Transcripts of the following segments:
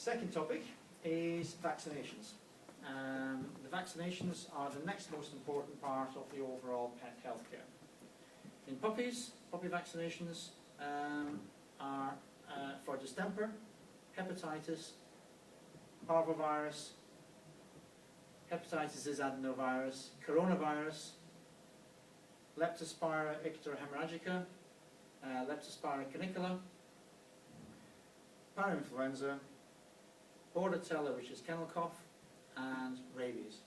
Second topic is vaccinations. The vaccinations are the next most important part of the overall pet healthcare. In puppies, puppy vaccinations are for distemper, hepatitis, parvovirus, hepatitis is adenovirus, coronavirus, Leptospira icterohemorrhagica, Leptospira canicula, parainfluenza, bordetella, which is kennel cough, and rabies.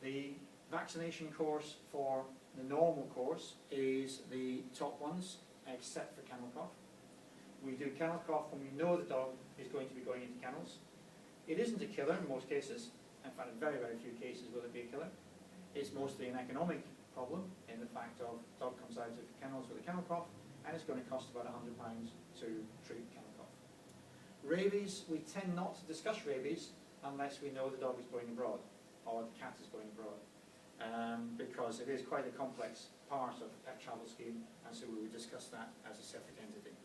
The vaccination course for the normal course is the top ones, except for kennel cough. We do kennel cough when we know the dog is going to be going into kennels. It isn't a killer in most cases. In fact, in very, very few cases will it be a killer. It's mostly an economic problem in the fact of dog comes out of kennels with a kennel cough and it's going to cost about £100 to treat kennel cough. Rabies, we tend not to discuss rabies unless we know the dog is going abroad or the cat is going abroad, because it is quite a complex part of the pet travel scheme, and so we would discuss that as a separate entity.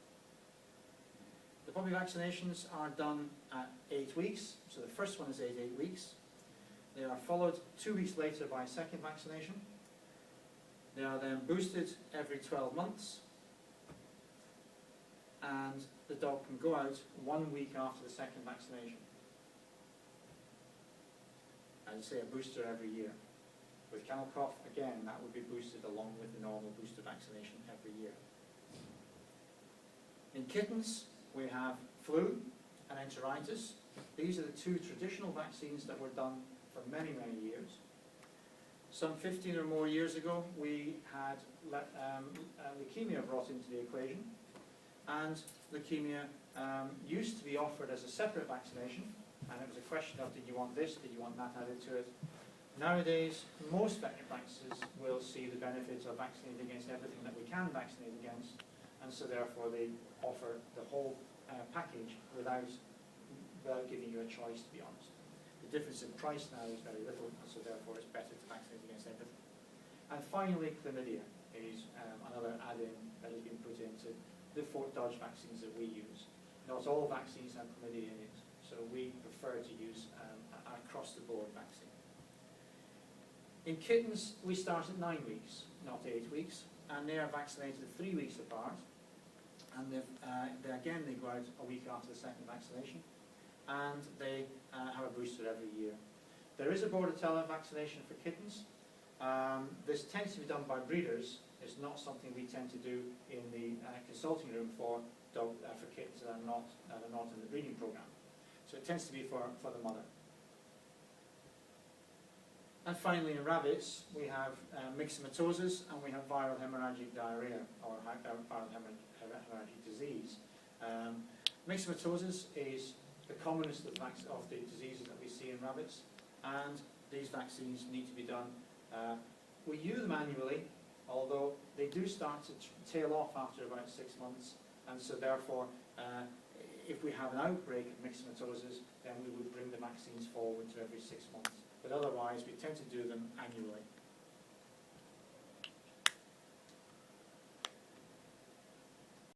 The puppy vaccinations are done at 8 weeks, so the first one is 8 weeks. They are followed 2 weeks later by a second vaccination. They are then boosted every 12 months, and the dog can go out 1 week after the second vaccination. As I say, a booster every year. With kennel cough, again, that would be boosted along with the normal booster vaccination every year. In kittens, we have flu and enteritis. These are the two traditional vaccines that were done for many, many years. Some 15 or more years ago, we had leukemia brought into the equation, and leukemia used to be offered as a separate vaccination, and it was a question of, did you want this, did you want that added to it? Nowadays, most veterinary practices will see the benefits of vaccinating against everything that we can vaccinate against, and so therefore they offer the whole package without giving you a choice, to be honest. The difference in price now is very little, and so therefore it's better to vaccinate against everything. And finally, chlamydia is another add-in that has been put into the Fort Dodge vaccines that we use. Not all vaccines have chlamydia in it, so we prefer to use an across-the-board vaccine. In kittens, we start at 9 weeks, not 8 weeks, and they are vaccinated 3 weeks apart. And they go out a week after the second vaccination, and they have a booster every year. There is a bordetella vaccination for kittens. This tends to be done by breeders. It's not something we tend to do in the consulting room for kittens that are not in the breeding program. So it tends to be for the mother. And finally, in rabbits, we have myxomatosis and we have viral hemorrhagic diarrhea, or viral hemorrhagic disease. Myxomatosis is the commonest of the diseases that we see in rabbits, and these vaccines need to be done. We use them annually, although they do start to tail off after about 6 months, and so therefore, if we have an outbreak of myxomatosis, then we would bring the vaccines forward to every 6 months. But otherwise, we tend to do them annually.